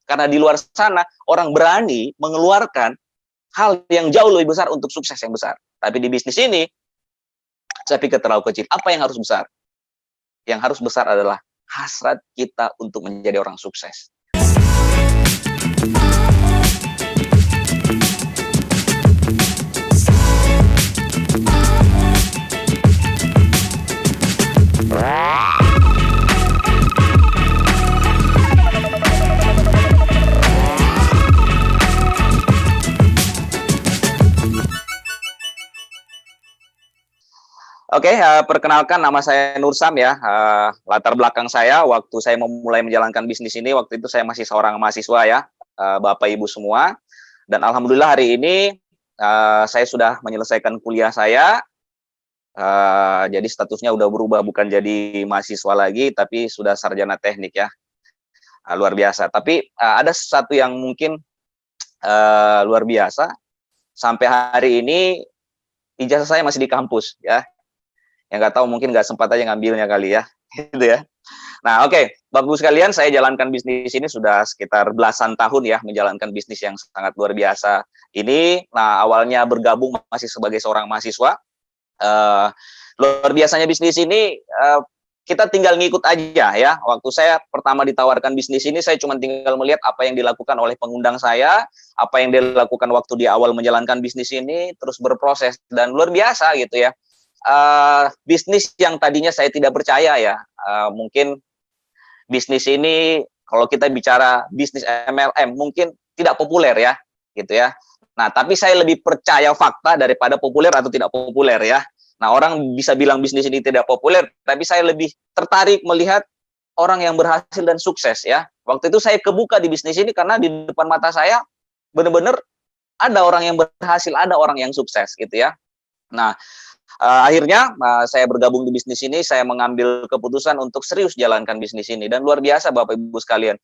Karena di luar sana orang berani mengeluarkan hal yang jauh lebih besar untuk sukses yang besar. Tapi di bisnis ini, saya pikir terlalu kecil. Apa yang harus besar? Yang harus besar adalah hasrat kita untuk menjadi orang sukses. Oke, perkenalkan nama saya Nur Sam ya. Latar belakang saya waktu saya memulai menjalankan bisnis ini, waktu itu saya masih seorang mahasiswa ya, Bapak Ibu semua. Dan alhamdulillah hari ini saya sudah menyelesaikan kuliah saya. Jadi statusnya udah berubah, bukan jadi mahasiswa lagi, tapi sudah sarjana teknik ya. Luar biasa. Tapi ada sesuatu yang mungkin luar biasa. Sampai hari ini ijazah saya masih di kampus ya. Yang nggak tahu mungkin nggak sempat aja ngambilnya kali ya, gitu ya. Nah, oke, Bapak Ibu sekalian, saya jalankan bisnis ini sudah sekitar belasan tahun ya, menjalankan bisnis yang sangat luar biasa ini. Nah, awalnya bergabung masih sebagai seorang mahasiswa. Luar biasanya bisnis ini, kita tinggal ngikut aja ya. Waktu saya pertama ditawarkan bisnis ini, saya cuma tinggal melihat apa yang dilakukan oleh pengundang saya, apa yang dilakukan waktu di awal menjalankan bisnis ini, terus berproses, dan luar biasa gitu ya. Bisnis yang tadinya saya tidak percaya ya, mungkin bisnis ini kalau kita bicara bisnis MLM mungkin tidak populer ya, gitu ya. Nah, tapi saya lebih percaya fakta daripada populer atau tidak populer ya. Nah, orang bisa bilang bisnis ini tidak populer, tapi saya lebih tertarik melihat orang yang berhasil dan sukses ya. Waktu itu saya kebuka di bisnis ini karena di depan mata saya benar-benar ada orang yang berhasil, ada orang yang sukses gitu ya. Nah, akhirnya saya bergabung di bisnis ini, saya mengambil keputusan untuk serius jalankan bisnis ini. Dan luar biasa Bapak Ibu sekalian,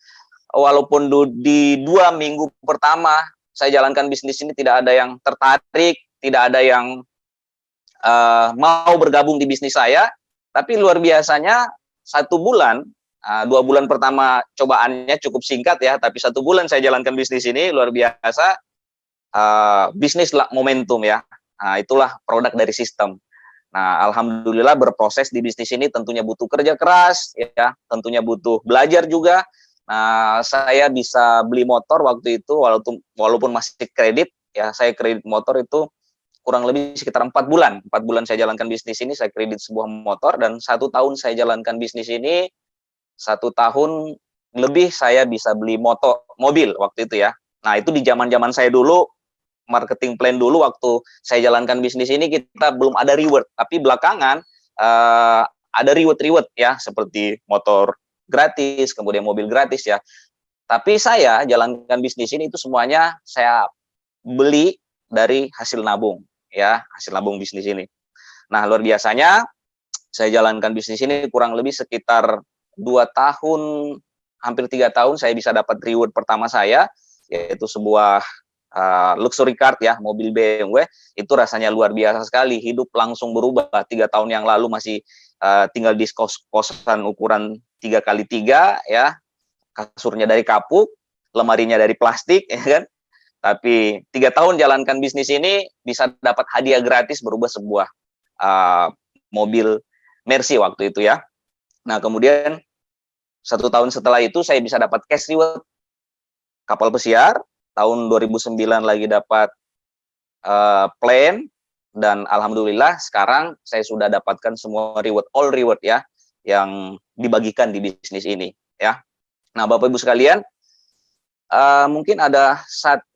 walaupun di 2 minggu pertama saya jalankan bisnis ini tidak ada yang tertarik, tidak ada yang mau bergabung di bisnis saya, tapi luar biasanya 1 bulan, 2 bulan pertama cobaannya cukup singkat ya, tapi 1 bulan saya jalankan bisnis ini, luar biasa, bisnis momentum ya. Nah, itulah produk dari sistem. Nah, alhamdulillah berproses di bisnis ini tentunya butuh kerja keras, ya, tentunya butuh belajar juga. Nah, saya bisa beli motor waktu itu, walaupun masih kredit, ya, saya kredit motor itu kurang lebih sekitar 4 bulan. 4 bulan saya jalankan bisnis ini, saya kredit sebuah motor, dan 1 tahun saya jalankan bisnis ini, 1 tahun lebih saya bisa beli mobil waktu itu ya. Nah, itu di zaman-zaman saya dulu, marketing plan dulu waktu saya jalankan bisnis ini kita belum ada reward, tapi belakangan ada reward ya, seperti motor gratis, kemudian mobil gratis ya. Tapi saya jalankan bisnis ini itu semuanya saya beli dari hasil nabung ya, hasil nabung bisnis ini. Nah, luar biasanya saya jalankan bisnis ini kurang lebih sekitar 2 tahun, hampir 3 tahun saya bisa dapat reward pertama saya, yaitu sebuah luxury car ya, mobil BMW. Itu rasanya luar biasa sekali, hidup langsung berubah. 3 tahun yang lalu masih tinggal di kos-kosan ukuran 3x3 ya, kasurnya dari kapuk, lemarinya dari plastik ya kan. Tapi 3 tahun jalankan bisnis ini bisa dapat hadiah gratis berubah sebuah mobil Mercy waktu itu ya. Nah, kemudian 1 tahun setelah itu saya bisa dapat cash reward kapal pesiar. Tahun 2009 lagi dapat plan, dan alhamdulillah sekarang saya sudah dapatkan semua reward, all reward ya, yang dibagikan di bisnis ini ya. Nah, Bapak Ibu sekalian, mungkin ada 1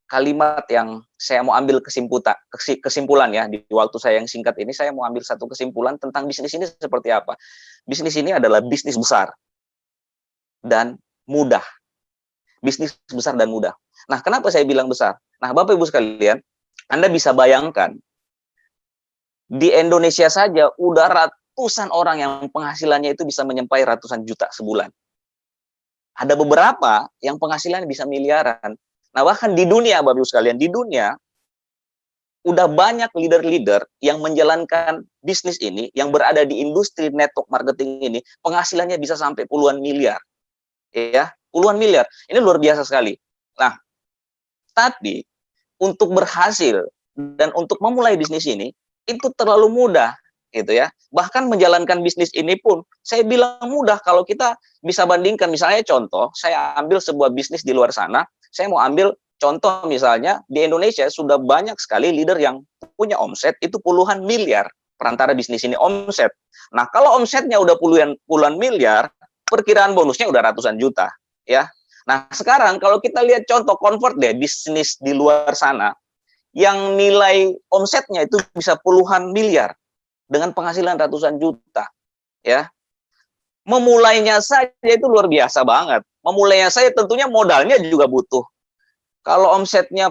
kalimat yang saya mau ambil kesimpulan ya, di waktu saya yang singkat ini saya mau ambil 1 kesimpulan tentang bisnis ini seperti apa. Bisnis ini adalah bisnis besar dan mudah. Bisnis besar dan mudah. Nah, kenapa saya bilang besar? Nah, Bapak Ibu sekalian, Anda bisa bayangkan, di Indonesia saja udah ratusan orang yang penghasilannya itu bisa menyampai ratusan juta sebulan. Ada beberapa yang penghasilannya bisa miliaran. Nah, bahkan di dunia, Bapak Ibu sekalian, di dunia udah banyak leader-leader yang menjalankan bisnis ini, yang berada di industri network marketing ini, penghasilannya bisa sampai puluhan miliar. Ya, puluhan miliar. Ini luar biasa sekali. Nah, tapi untuk berhasil dan untuk memulai bisnis ini itu terlalu mudah gitu ya. Bahkan menjalankan bisnis ini pun saya bilang mudah kalau kita bisa bandingkan, misalnya contoh, saya ambil sebuah bisnis di luar sana, saya mau ambil contoh misalnya di Indonesia sudah banyak sekali leader yang punya omset itu puluhan miliar perantara bisnis ini omset. Nah, kalau omsetnya udah puluhan miliar, perkiraan bonusnya udah ratusan juta ya. Nah, sekarang kalau kita lihat contoh convert deh bisnis di luar sana yang nilai omsetnya itu bisa puluhan miliar dengan penghasilan ratusan juta ya. Memulainya saja itu luar biasa banget. Memulainya saya tentunya modalnya juga butuh. Kalau omsetnya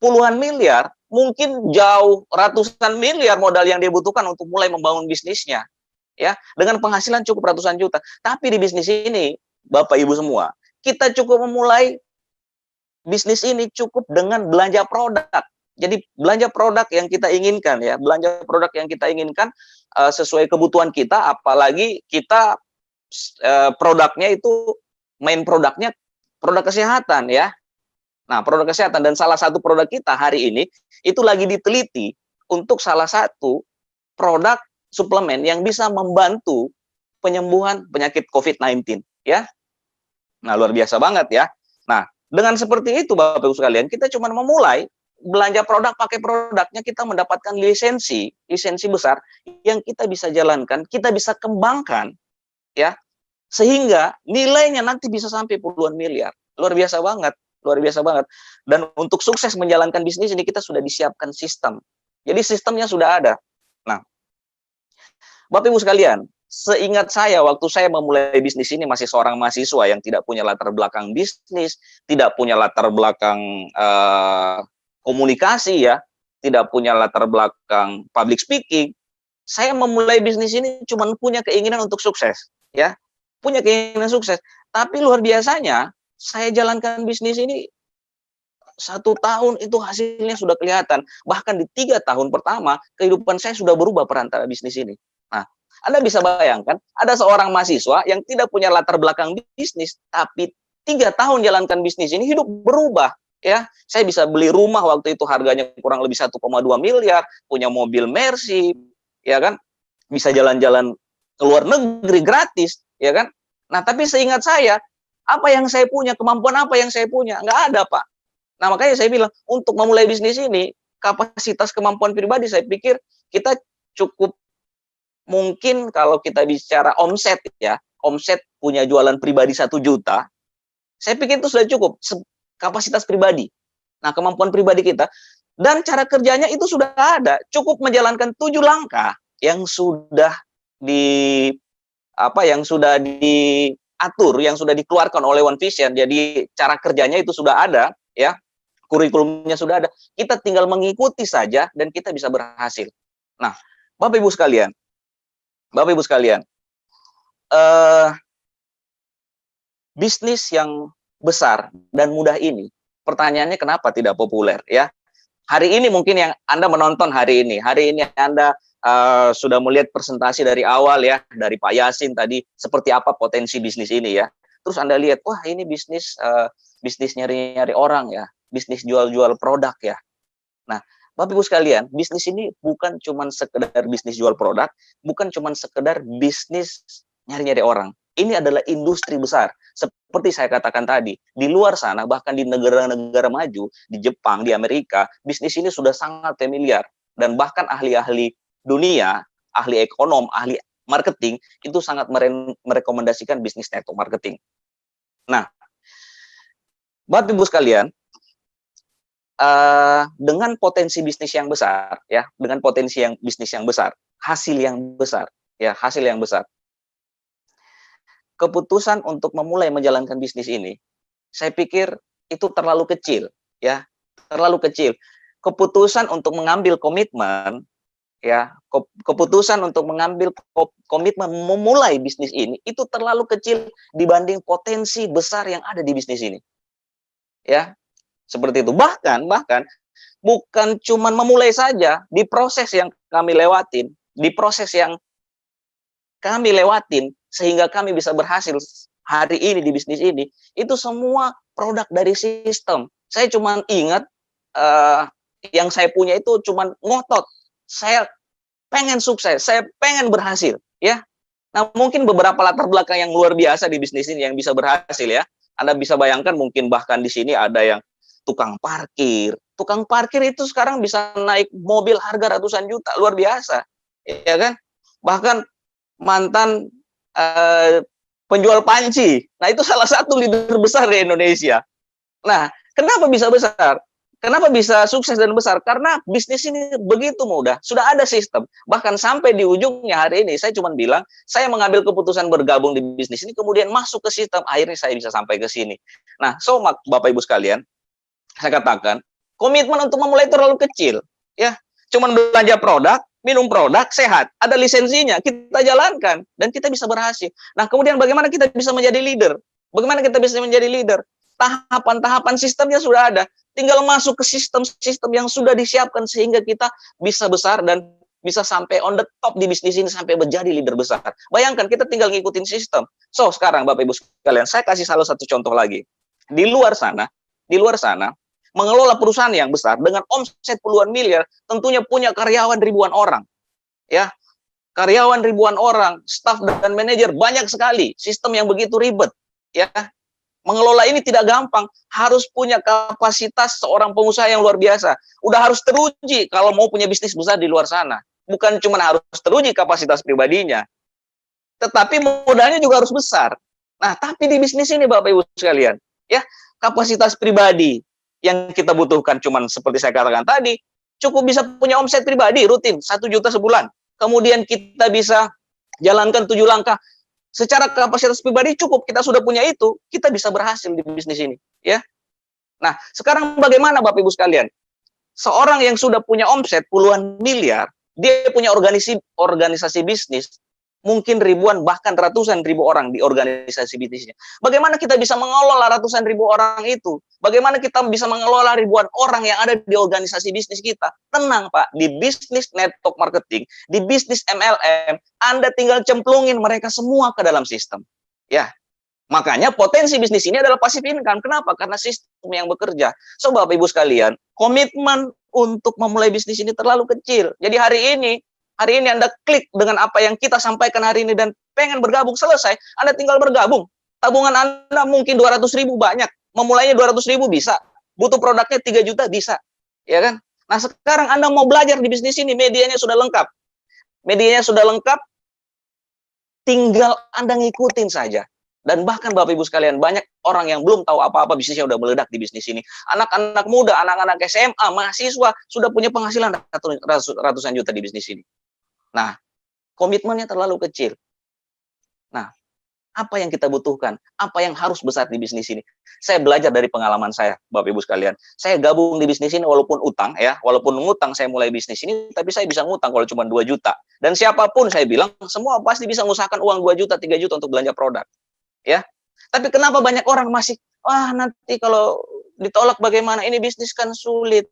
puluhan miliar, mungkin jauh ratusan miliar modal yang dibutuhkan untuk mulai membangun bisnisnya. Ya, dengan penghasilan cukup ratusan juta. Tapi di bisnis ini, Bapak Ibu semua, kita cukup memulai bisnis ini cukup dengan belanja produk. Jadi belanja produk yang kita inginkan ya, belanja produk yang kita inginkan sesuai kebutuhan kita, apalagi kita produknya itu main produknya produk kesehatan ya. Nah, produk kesehatan dan salah satu produk kita hari ini itu lagi diteliti untuk salah satu produk suplemen yang bisa membantu penyembuhan penyakit COVID-19 ya. Nah, luar biasa banget ya. Nah, dengan seperti itu Bapak Ibu sekalian, kita cuma memulai belanja produk, pakai produknya, kita mendapatkan lisensi besar yang kita bisa jalankan, kita bisa kembangkan ya, sehingga nilainya nanti bisa sampai puluhan miliar. Luar biasa banget, luar biasa banget. Dan untuk sukses menjalankan bisnis ini kita sudah disiapkan sistem. Jadi sistemnya sudah ada. Nah, Bapak Ibu sekalian, seingat saya waktu saya memulai bisnis ini masih seorang mahasiswa yang tidak punya latar belakang bisnis, tidak punya latar belakang komunikasi ya, tidak punya latar belakang public speaking. Saya memulai bisnis ini cuma punya keinginan untuk sukses, ya, punya keinginan sukses. Tapi luar biasanya, saya jalankan bisnis ini 1 tahun itu hasilnya sudah kelihatan. Bahkan di 3 tahun pertama, kehidupan saya sudah berubah perantara bisnis ini. Nah, Anda bisa bayangkan, ada seorang mahasiswa yang tidak punya latar belakang bisnis, tapi 3 tahun jalankan bisnis ini, hidup berubah. Ya, saya bisa beli rumah waktu itu harganya kurang lebih 1,2 miliar, punya mobil Mercy, ya kan, bisa jalan-jalan ke luar negeri gratis, ya kan. Nah, tapi seingat saya, apa yang saya punya, kemampuan apa yang saya punya, nggak ada Pak. Nah, makanya saya bilang, untuk memulai bisnis ini, kapasitas kemampuan pribadi, saya pikir kita cukup mungkin kalau kita bicara omset ya, omset punya jualan pribadi 1 juta, saya pikir itu sudah cukup, kapasitas pribadi. Nah, kemampuan pribadi kita dan cara kerjanya itu sudah ada, cukup menjalankan 7 langkah yang sudah diatur, yang sudah dikeluarkan oleh One Vision. Jadi cara kerjanya itu sudah ada ya, kurikulumnya sudah ada. Kita tinggal mengikuti saja dan kita bisa berhasil. Nah, Bapak Ibu sekalian, bisnis yang besar dan mudah ini, pertanyaannya kenapa tidak populer ya? Hari ini mungkin yang Anda menonton hari ini Anda sudah melihat presentasi dari awal ya, dari Pak Yasin tadi, seperti apa potensi bisnis ini ya. Terus Anda lihat, wah ini bisnis nyari-nyari orang ya, bisnis jual-jual produk ya. Nah, Bapak Ibu sekalian, bisnis ini bukan cuma sekedar bisnis jual produk, bukan cuma sekedar bisnis nyari-nyari orang. Ini adalah industri besar. Seperti saya katakan tadi, di luar sana, bahkan di negara-negara maju, di Jepang, di Amerika, bisnis ini sudah sangat familiar. Dan bahkan ahli-ahli dunia, ahli ekonom, ahli marketing, itu sangat merekomendasikan bisnis network marketing. Nah, Bapak Ibu sekalian, dengan potensi bisnis yang besar, ya, dengan potensi bisnis yang besar, hasil yang besar, ya, hasil yang besar. Keputusan untuk memulai menjalankan bisnis ini, saya pikir itu terlalu kecil, ya, terlalu kecil. Keputusan untuk mengambil komitmen, ya, keputusan untuk mengambil komitmen memulai bisnis ini itu terlalu kecil dibanding potensi besar yang ada di bisnis ini, ya, seperti itu. Bahkan bukan cuma memulai saja, di proses yang kami lewatin, sehingga kami bisa berhasil hari ini di bisnis ini, itu semua produk dari sistem. Saya cuma ingat yang saya punya itu cuma ngotot. Saya pengen sukses, saya pengen berhasil, ya. Nah, mungkin beberapa latar belakang yang luar biasa di bisnis ini yang bisa berhasil, ya. Anda bisa bayangkan mungkin bahkan di sini ada yang tukang parkir. Tukang parkir itu sekarang bisa naik mobil harga ratusan juta, luar biasa, ya kan? Bahkan mantan penjual panci. Nah, itu salah satu leader besar di Indonesia. Nah, kenapa bisa besar? Kenapa bisa sukses dan besar? Karena bisnis ini begitu mudah. Sudah ada sistem. Bahkan sampai di ujungnya hari ini, saya cuma bilang, saya mengambil keputusan bergabung di bisnis ini, kemudian masuk ke sistem, akhirnya saya bisa sampai ke sini. Nah, so, Bapak Ibu sekalian, saya katakan, komitmen untuk memulai terlalu kecil. Ya, cuman belanja produk, minum produk, sehat. Ada lisensinya, kita jalankan, dan kita bisa berhasil. Nah, kemudian bagaimana kita bisa menjadi leader? Bagaimana kita bisa menjadi leader? Tahapan-tahapan sistemnya sudah ada. Tinggal masuk ke sistem-sistem yang sudah disiapkan sehingga kita bisa besar dan bisa sampai on the top di bisnis ini sampai menjadi leader besar. Bayangkan kita tinggal ngikutin sistem. So, sekarang Bapak Ibu sekalian, saya kasih salah satu contoh lagi. Di luar sana, mengelola perusahaan yang besar dengan omset puluhan miliar, tentunya punya karyawan ribuan orang. Ya, karyawan ribuan orang, staf dan manajer banyak sekali. Sistem yang begitu ribet, ya. Mengelola ini tidak gampang, harus punya kapasitas seorang pengusaha yang luar biasa. Udah harus teruji kalau mau punya bisnis besar di luar sana. Bukan cuma harus teruji kapasitas pribadinya, tetapi modalnya juga harus besar. Nah, tapi di bisnis ini Bapak Ibu sekalian, ya, kapasitas pribadi yang kita butuhkan cuma seperti saya katakan tadi, cukup bisa punya omset pribadi rutin 1 juta sebulan. Kemudian kita bisa jalankan 7 langkah. Secara kapasitas pribadi cukup, kita sudah punya itu, kita bisa berhasil di bisnis ini, ya. Nah, sekarang bagaimana Bapak Ibu sekalian? Seorang yang sudah punya omset puluhan miliar, dia punya organisasi bisnis, mungkin ribuan bahkan ratusan ribu orang di organisasi bisnisnya. Bagaimana kita bisa mengelola ratusan ribu orang itu? Bagaimana kita bisa mengelola ribuan orang yang ada di organisasi bisnis kita? Tenang Pak, di bisnis network marketing, di bisnis MLM, Anda tinggal cemplungin mereka semua ke dalam sistem. Ya, makanya potensi bisnis ini adalah passive income. Kenapa? Karena sistem yang bekerja. So, Bapak Ibu sekalian, komitmen untuk memulai bisnis ini terlalu kecil. Jadi hari ini Anda klik dengan apa yang kita sampaikan hari ini dan pengen bergabung, selesai. Anda tinggal bergabung. Tabungan Anda mungkin 200.000 banyak. Memulainya 200.000 bisa. Butuh produknya 3 juta bisa. Ya kan? Nah, sekarang Anda mau belajar di bisnis ini, medianya sudah lengkap. Medianya sudah lengkap, tinggal Anda ngikutin saja. Dan bahkan Bapak Ibu sekalian, banyak orang yang belum tahu apa-apa bisnisnya udah meledak di bisnis ini. Anak-anak muda, anak-anak SMA, mahasiswa sudah punya penghasilan ratusan juta di bisnis ini. Nah, komitmennya terlalu kecil. Nah, apa yang kita butuhkan? Apa yang harus besar di bisnis ini? Saya belajar dari pengalaman saya, Bapak Ibu sekalian. Saya gabung di bisnis ini walaupun utang, ya, walaupun ngutang saya mulai bisnis ini, tapi saya bisa ngutang kalau cuma 2 juta. Dan siapapun saya bilang, semua pasti bisa mengusahakan uang 2 juta, 3 juta untuk belanja produk. Ya. Tapi kenapa banyak orang masih, wah nanti kalau ditolak bagaimana? Ini bisnis kan sulit.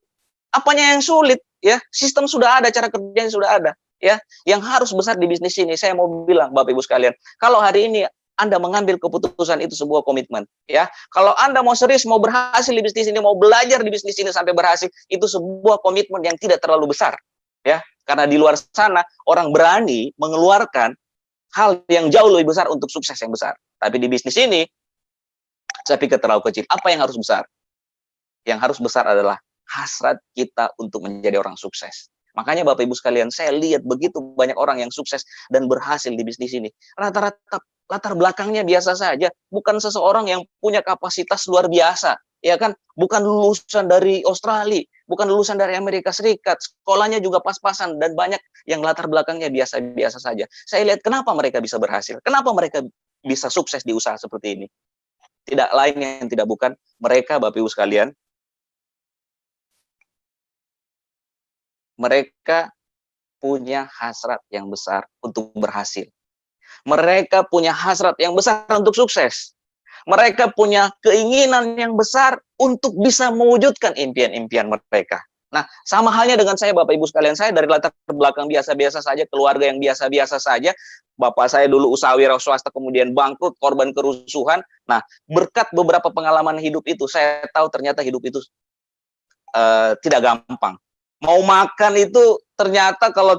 Apanya yang sulit? Ya, sistem sudah ada, cara kerjanya sudah ada. Ya, yang harus besar di bisnis ini, saya mau bilang Bapak Ibu sekalian, kalau hari ini Anda mengambil keputusan itu sebuah komitmen, ya. Kalau Anda mau serius, mau berhasil di bisnis ini, mau belajar di bisnis ini sampai berhasil, itu sebuah komitmen yang tidak terlalu besar, ya. Karena di luar sana orang berani mengeluarkan hal yang jauh lebih besar untuk sukses yang besar. Tapi di bisnis ini, saya pikir terlalu kecil. Apa yang harus besar? Yang harus besar adalah hasrat kita untuk menjadi orang sukses. Makanya Bapak Ibu sekalian, saya lihat begitu banyak orang yang sukses dan berhasil di bisnis ini. Rata-rata latar belakangnya biasa saja, bukan seseorang yang punya kapasitas luar biasa, ya kan? Bukan lulusan dari Australia, bukan lulusan dari Amerika Serikat, sekolahnya juga pas-pasan dan banyak yang latar belakangnya biasa-biasa saja. Saya lihat kenapa mereka bisa berhasil, kenapa mereka bisa sukses di usaha seperti ini. Tidak lain yang tidak bukan mereka, Bapak Ibu sekalian, mereka punya hasrat yang besar untuk berhasil. Mereka punya hasrat yang besar untuk sukses. Mereka punya keinginan yang besar untuk bisa mewujudkan impian-impian mereka. Nah, sama halnya dengan saya, Bapak Ibu sekalian. Saya dari latar belakang biasa-biasa saja, keluarga yang biasa-biasa saja. Bapak saya dulu usaha wira swasta, kemudian bangkrut, korban kerusuhan. Nah, berkat beberapa pengalaman hidup itu, saya tahu ternyata hidup itu tidak gampang. Mau makan itu ternyata kalau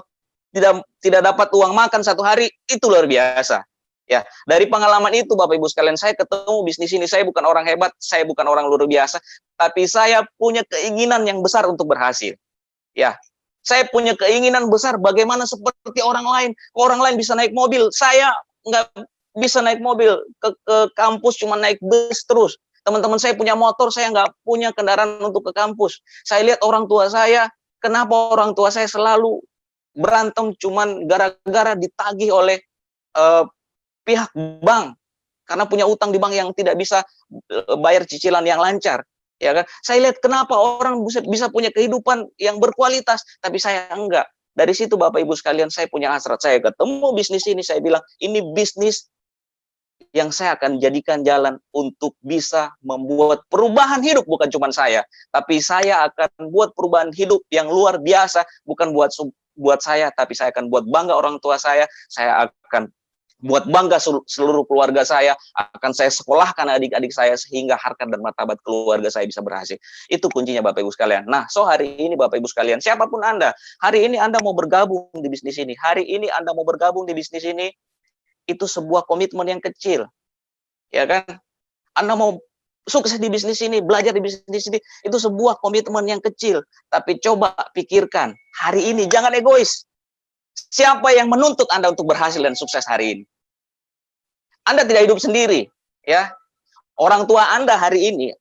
tidak dapat uang makan satu hari, itu luar biasa. Ya, dari pengalaman itu Bapak Ibu sekalian, saya ketemu bisnis ini. Saya bukan orang hebat, saya bukan orang luar biasa, tapi saya punya keinginan yang besar untuk berhasil. Ya, saya punya keinginan besar bagaimana seperti orang lain. Orang lain bisa naik mobil, saya nggak bisa naik mobil. Ke kampus cuma naik bus terus. Teman-teman saya punya motor, saya nggak punya kendaraan untuk ke kampus. Saya lihat orang tua saya, kenapa orang tua saya selalu berantem cuman gara-gara ditagih oleh pihak bank, karena punya utang di bank yang tidak bisa bayar cicilan yang lancar, ya kan? Saya lihat kenapa orang bisa punya kehidupan yang berkualitas, tapi saya enggak. Dari situ Bapak Ibu sekalian, saya punya hasrat. Saya ketemu bisnis ini, saya bilang ini bisnis yang saya akan jadikan jalan untuk bisa membuat perubahan hidup, bukan cuma saya, tapi saya akan buat perubahan hidup yang luar biasa, bukan buat saya, tapi saya akan buat bangga orang tua saya akan buat bangga seluruh keluarga saya, akan saya sekolahkan adik-adik saya sehingga harkat dan martabat keluarga saya bisa berhasil. Itu kuncinya Bapak Ibu sekalian. Nah, hari ini Bapak Ibu sekalian, siapapun Anda, hari ini Anda mau bergabung di bisnis ini, hari ini Anda mau bergabung di bisnis ini, itu sebuah komitmen yang kecil. Ya kan? Anda mau sukses di bisnis ini, belajar di bisnis ini, itu sebuah komitmen yang kecil. Tapi coba pikirkan, hari ini jangan egois. Siapa yang menuntut Anda untuk berhasil dan sukses hari ini? Anda tidak hidup sendiri, ya. Orang tua Anda hari ini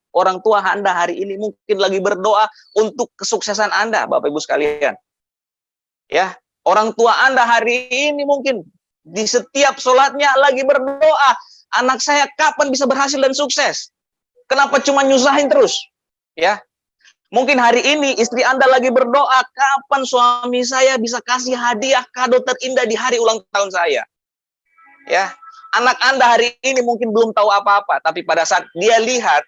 mungkin lagi berdoa untuk kesuksesan Anda, Bapak Ibu sekalian. Ya, orang tua Anda hari ini mungkin di setiap sholatnya lagi berdoa, anak saya kapan bisa berhasil dan sukses? Kenapa cuma nyusahin terus? Ya. Mungkin hari ini istri Anda lagi berdoa, kapan suami saya bisa kasih hadiah kado terindah di hari ulang tahun saya? Ya. Anak Anda hari ini mungkin belum tahu apa-apa, tapi pada saat dia lihat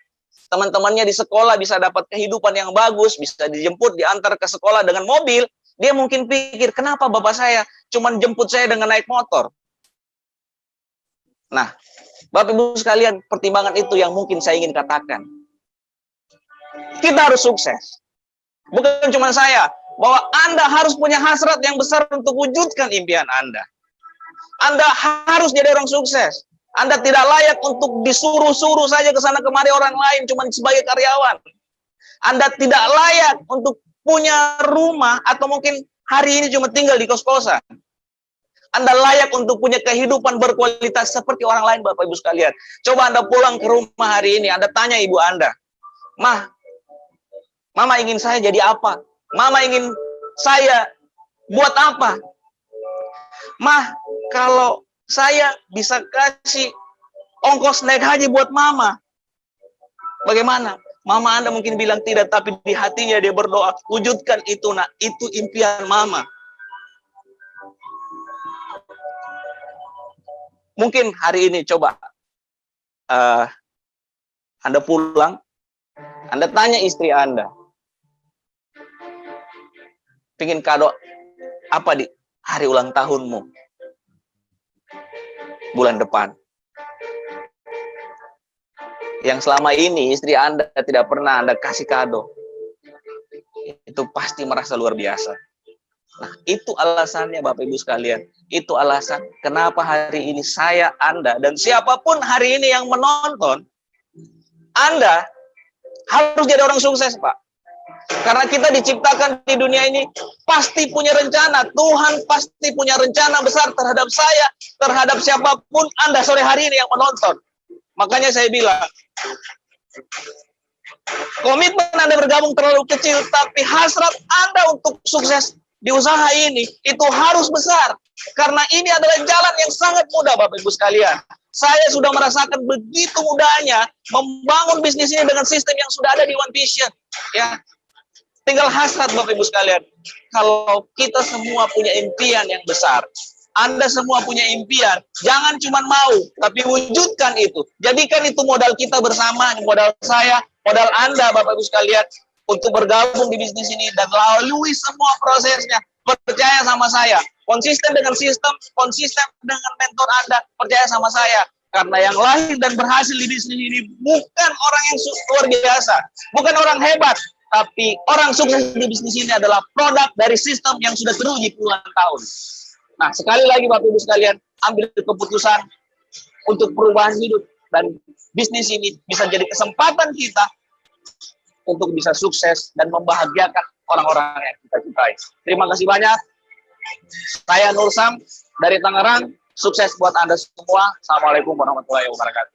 teman-temannya di sekolah bisa dapat kehidupan yang bagus, bisa dijemput, diantar ke sekolah dengan mobil, dia mungkin pikir, kenapa bapak saya cuma jemput saya dengan naik motor? Nah, Bapak Ibu sekalian, pertimbangan itu yang mungkin saya ingin katakan. Kita harus sukses. Bukan cuma saya, bahwa Anda harus punya hasrat yang besar untuk wujudkan impian Anda. Anda harus jadi orang sukses. Anda tidak layak untuk disuruh-suruh saja ke sana kemari orang lain cuma sebagai karyawan. Anda tidak layak untuk punya rumah atau mungkin hari ini cuma tinggal di kos-kosan. Anda layak untuk punya kehidupan berkualitas seperti orang lain, Bapak Ibu sekalian. Coba Anda pulang ke rumah hari ini, Anda tanya ibu Anda, "Mah, Mama ingin saya jadi apa? Mama ingin saya buat apa? Mah, kalau saya bisa kasih ongkos naik haji buat Mama, bagaimana?" Mama Anda mungkin bilang tidak, tapi di hatinya dia berdoa, wujudkan itu nak, itu impian Mama. Mungkin hari ini coba Anda pulang, Anda tanya istri Anda, pingin kado apa di hari ulang tahunmu bulan depan? Yang selama ini istri Anda tidak pernah Anda kasih kado, itu pasti merasa luar biasa. Nah, itu alasannya Bapak Ibu sekalian. Itu alasan kenapa hari ini saya, Anda, dan siapapun hari ini yang menonton, Anda harus jadi orang sukses, Pak. Karena kita diciptakan di dunia ini pasti punya rencana. Tuhan pasti punya rencana besar terhadap saya, terhadap siapapun Anda sore hari ini yang menonton. Makanya saya bilang, komitmen Anda bergabung terlalu kecil, tapi hasrat Anda untuk sukses di usaha ini itu harus besar. Karena ini adalah jalan yang sangat mudah, Bapak Ibu sekalian. Saya sudah merasakan begitu mudahnya membangun bisnis ini dengan sistem yang sudah ada di One Vision. Ya, tinggal hasrat, Bapak Ibu sekalian. Kalau kita semua punya impian yang besar, Anda semua punya impian, jangan cuma mau, tapi wujudkan itu. Jadikan itu modal kita bersama, modal saya, modal Anda, Bapak Ibu sekalian. untuk bergabung di bisnis ini dan lalui semua prosesnya. Percaya sama saya, konsisten dengan sistem, konsisten dengan mentor Anda, percaya sama saya. Karena yang lahir dan berhasil di bisnis ini bukan orang yang luar biasa, bukan orang hebat, tapi orang sukses di bisnis ini adalah produk dari sistem yang sudah teruji puluhan tahun. Nah, sekali lagi Bapak Ibu sekalian, ambil keputusan untuk perubahan hidup dan bisnis ini bisa jadi kesempatan kita untuk bisa sukses dan membahagiakan orang-orang yang kita cintai. Terima kasih banyak. Saya Nur Sam dari Tangerang. Sukses buat Anda semua. Assalamualaikum warahmatullahi wabarakatuh.